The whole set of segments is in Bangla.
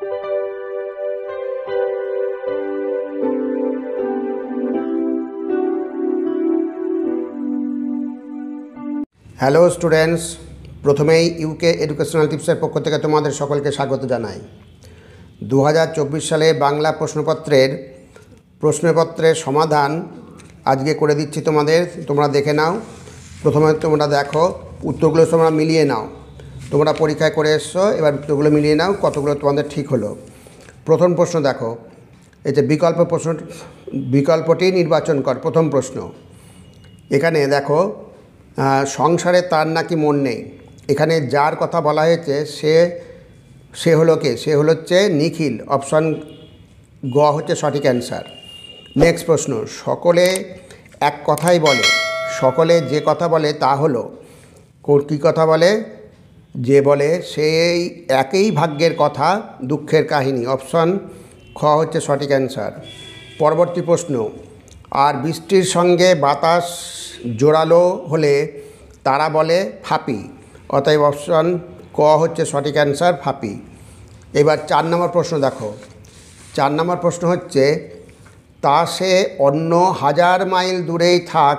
হ্যালো স্টুডেন্টস, প্রথমেই ইউকে এডুকেশনাল টিপসের পক্ষ থেকে তোমাদের সকলকে স্বাগত জানাই। 2024 সালে বাংলা প্রশ্নপত্রের সমাধান আজকে করে দিচ্ছি তোমাদের। তোমরা দেখে নাও। প্রথমে তোমরা দেখো, উত্তরগুলো তোমরা মিলিয়ে নাও। তোমরা পরীক্ষায় করে এসছো, এবার উত্তরগুলো মিলিয়ে নাও কতগুলো তোমাদের ঠিক হলো। প্রথম প্রশ্ন দেখো, এই যে বিকল্পটি নির্বাচন কর। প্রথম প্রশ্ন, এখানে দেখো, সংসারে তার নাকি মন নেই। এখানে যার কথা বলা হয়েছে সে হলো কে? সে হচ্ছে নিখিল। অপশান গ হচ্ছে সঠিক অ্যান্সার। নেক্সট প্রশ্ন, সকলে এক কথাই বলে। সকলে যে কথা বলে তা হলো, কী কথা বলে? যে বলে সেই একই ভাগ্যের কথা, দুঃখের কাহিনী। অপশান খ হচ্ছে সঠিক অ্যান্সার। পরবর্তী প্রশ্ন, আর বৃষ্টির সঙ্গে বাতাস জোরালো হলে তারা বলে ফাঁপি। অতএব অপশান ক হচ্ছে সঠিক অ্যান্সার, ফাঁপি। এবার 4 নম্বর প্রশ্ন দেখো। 4 নম্বর প্রশ্ন হচ্ছে, তা সে অন্য 1000 মাইল দূরেই থাক,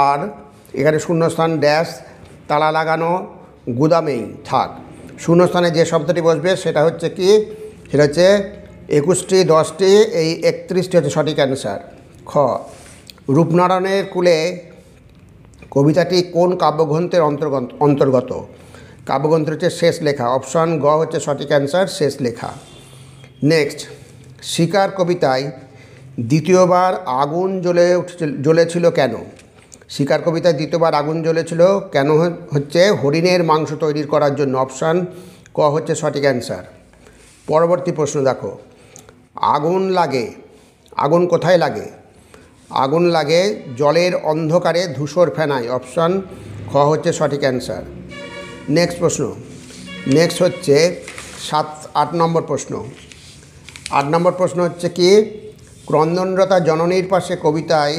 আর এখানে শূন্যস্থান ড্যাশ তালা লাগানো গুদামেই থাক। শূন্যস্থানে যে শব্দটি বসবে সেটা হচ্ছে কি? সেটা হচ্ছে 21টি, 10টি, এই 31টি হচ্ছে সঠিক অ্যান্সার। খ, রূপনারায়ণের কুলে কবিতাটি কোন কাব্যগ্রন্থের অন্তর্গত? কাব্যগ্রন্থ হচ্ছে শেষ লেখা। অপশান গ হচ্ছে সঠিক অ্যান্সার, শেষ লেখা। নেক্সট, শিকার কবিতায় দ্বিতীয়বার আগুন জ্বলেছিল কেন? শিকার কবিতায় দ্বিতীয়বার আগুন জ্বলেছিল কেন? হচ্ছে হরিণের মাংস তৈরি করার জন্য। অপশান ক হচ্ছে সঠিক অ্যান্সার। পরবর্তী প্রশ্ন দেখো, আগুন লাগে, আগুন কোথায় লাগে? আগুন লাগে জলের অন্ধকারে ধূসর ফেনায়। অপশান খ হচ্ছে সঠিক অ্যান্সার। নেক্সট প্রশ্ন, নেক্সট হচ্ছে 8 নম্বর প্রশ্ন। 8 নম্বর প্রশ্ন হচ্ছে কি? ক্রন্দনরতা জননীর পাশে কবিতায়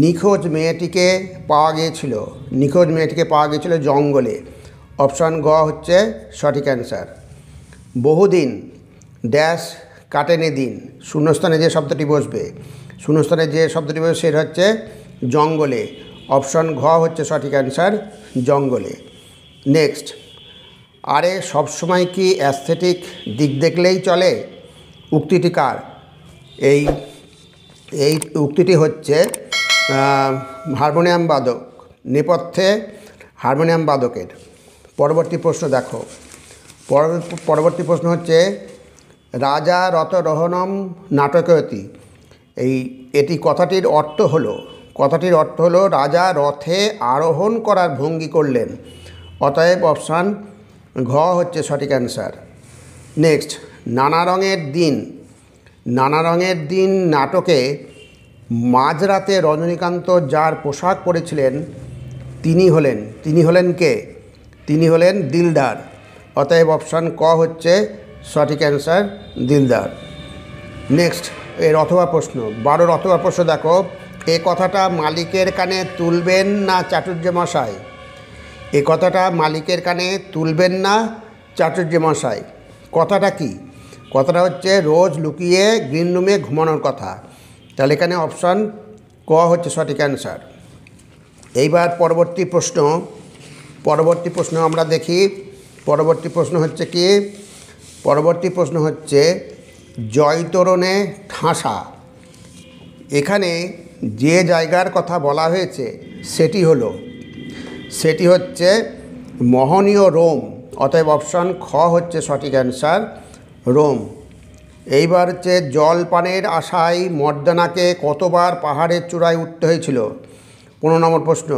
নিখোঁজ মেয়েটিকে পাওয়া গিয়েছিল। নিখোঁজ মেয়েটিকে পাওয়া গিয়েছিল জঙ্গলে। অপশান গ হচ্ছে সঠিক অ্যান্সার। বহুদিন ড্যাশ কাটেনি দিন। শূন্যস্থানে যে শব্দটি বসবে, শূন্যস্থানে যে শব্দটি বসবে সেটা হচ্ছে জঙ্গলে। অপশান ঘ হচ্ছে সঠিক অ্যান্সার, জঙ্গলে। নেক্সট, আরে সবসময় কি অ্যাস্থেটিক দিক দেখলেই চলে? উক্তিটি কার? এই উক্তিটি হচ্ছে হারমোনিয়াম বাদক, নেপথ্যে হারমোনিয়াম বাদকের। পরবর্তী প্রশ্ন দেখো। পরবর্তী প্রশ্ন হচ্ছে, রাজা রথরোহণম নাটকয়তি। এটি কথাটির অর্থ হলো রাজা রথে আরোহণ করার ভঙ্গি করলেন। অতএব অপশান ঘ হচ্ছে সঠিক অ্যান্সার। নেক্সট, নানা রঙের দিন নাটকে মাঝরাতে রজনীকান্ত যার পোশাক পরেছিলেন তিনি হলেন কে? তিনি হলেন দিলদার। অতএব অপশান ক হচ্ছে সঠিক অ্যান্সার, দিলদার। নেক্সট, এর অথবা প্রশ্ন 12 অথবা প্রশ্ন দেখো। এ কথাটা মালিকের কানে তুলবেন না চাটুর্যমশাই? এ কথাটা মালিকের কানে তুলবেন না চাটুর্যমশাই। কথাটা কি? কথাটা হচ্ছে রোজ লুকিয়ে গ্রিন রুমে ঘুমানোর কথা। তাহলে এখানে অপশান ক হচ্ছে সঠিক অ্যান্সার। এইবার পরবর্তী প্রশ্ন আমরা দেখি। পরবর্তী প্রশ্ন হচ্ছে কি? পরবর্তী প্রশ্ন হচ্ছে জয়তরণে ঠাসা। এখানে যে জায়গার কথা বলা হয়েছে সেটি হচ্ছে মোহনীয় রোম। অতএব অপশান খ হচ্ছে সঠিক অ্যান্সার, রোম। এইবার হচ্ছে জলপানের আশায় মর্দানাকে কতবার পাহাড়ের চূড়ায় উঠতে হয়েছিল? 15 নম্বর প্রশ্ন,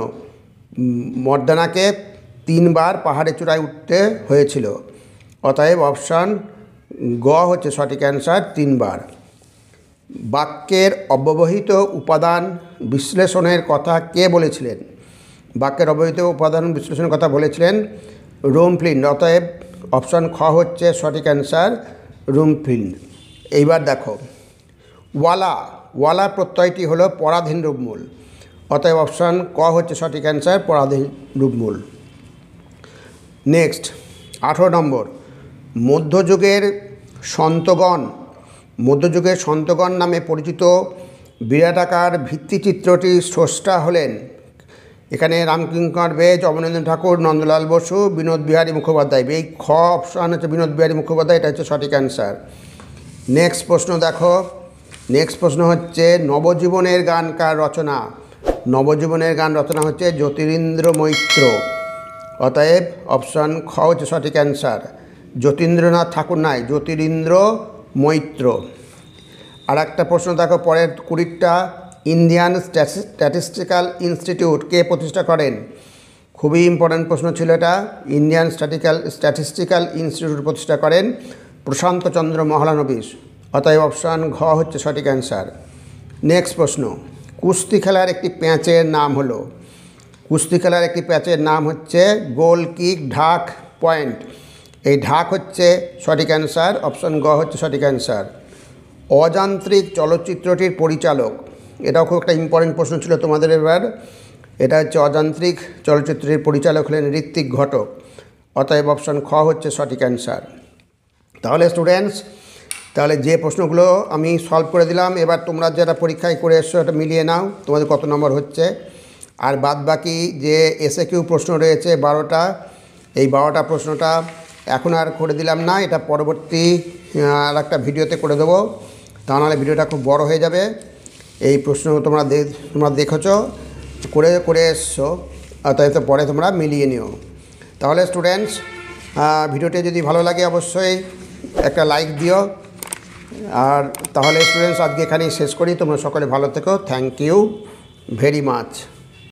মর্দানাকে 3 বার পাহাড়ের চূড়ায় উঠতে হয়েছিল। অতএব অপশান গ হচ্ছে সঠিক অ্যান্সার, 3 বার। বাক্যের অব্যবহিত উপাদান বিশ্লেষণের কথা কে বলেছিলেন? বাক্যের অব্যবহিত উপাদান বিশ্লেষণের কথা বলেছিলেন রুমফিল্ড। অতএব অপশান খ হচ্ছে সঠিক অ্যান্সার, রুমফিল্ড। এইবার দেখো, ওয়ালা প্রত্যয়টি হলো পরাধীন রূপমূল। অতএব অপশান ক হচ্ছে সঠিক অ্যান্সার, পরাধীন রূপমূল। নেক্সট 18 নম্বর, মধ্যযুগের সন্তগণ, মধ্যযুগের সন্তগণ নামে পরিচিত বিরাটাকার ভিত্তিচিত্রটির স্রষ্টা হলেন। এখানে রামকিঙ্কর বেজ, অবনীন্দ্রনাথ ঠাকুর, নন্দলাল বসু, বিনোদ বিহারী মুখোপাধ্যায়। এই খ অপশান হচ্ছে বিনোদ বিহারী মুখোপাধ্যায়, এটা হচ্ছে সঠিক অ্যান্সার। নেক্সট প্রশ্ন দেখো, নেক্সট প্রশ্ন হচ্ছে নবজীবনের গান কার রচনা? নবজীবনের গান রচনা হচ্ছে জ্যোতিরিন্দ্র মৈত্র। অতএব অপশান খ হচ্ছে সঠিক অ্যান্সার। যতীন্দ্রনাথ ঠাকুর নয়, জ্যোতিরিন্দ্র মৈত্র। আর একটা প্রশ্ন দেখো পরের 20টা, ইন্ডিয়ান স্ট্যাটিস্টিক্যাল ইনস্টিটিউট কে প্রতিষ্ঠা করেন? খুবই ইম্পর্ট্যান্ট প্রশ্ন ছিল এটা। ইন্ডিয়ান স্ট্যাটিস্টিক্যাল ইনস্টিটিউট প্রতিষ্ঠা করেন প্রশান্তচন্দ্র মহলানবিশ। অতএব অপশান ঘ হচ্ছে সঠিক অ্যান্সার। নেক্সট প্রশ্ন, কুস্তি খেলার একটি প্যাঁচের নাম হলো? কুস্তি খেলার একটি প্যাঁচের নাম হচ্ছে গোল কিক, ঢাক, পয়েন্ট। এই ঢাক হচ্ছে সঠিক অ্যান্সার। অপশান গ হচ্ছে সঠিক অ্যান্সার। অযান্ত্রিক চলচ্চিত্রটির পরিচালক, এটাও খুব একটা ইম্পর্টেন্ট প্রশ্ন ছিল তোমাদের এবার। এটা হচ্ছে অযান্ত্রিক চলচ্চিত্রের পরিচালক হলেন ঋত্বিক ঘটক। অতএব অপশান খ হচ্ছে সঠিক অ্যান্সার। তাহলে স্টুডেন্টস, তাহলে যে প্রশ্নগুলো আমি সলভ করে দিলাম, এবার তোমরা যেটা পরীক্ষায় করে এসছো এটা মিলিয়ে নাও তোমাদের কত নম্বর হচ্ছে। আর বাদ বাকি যে এসএকিউ প্রশ্ন রয়েছে 12টা, এই 12টা প্রশ্নটা এখন আর করে দিলাম না, এটা পরবর্তী আর একটা ভিডিওতে করে দেবো, তা নাহলে ভিডিওটা খুব বড় হয়ে যাবে। এই প্রশ্ন তোমরা দেখেছ, করে এসছো, তাই তো পরে তোমরা মিলিয়ে নিও। তাহলে স্টুডেন্টস, ভিডিওটি যদি ভালো লাগে অবশ্যই একটা লাইক দিও। আর তাহলে স্টুডেন্টস আজকে এখানেই শেষ করি। তোমরা সকলে ভালো থেকো। Thank you very much.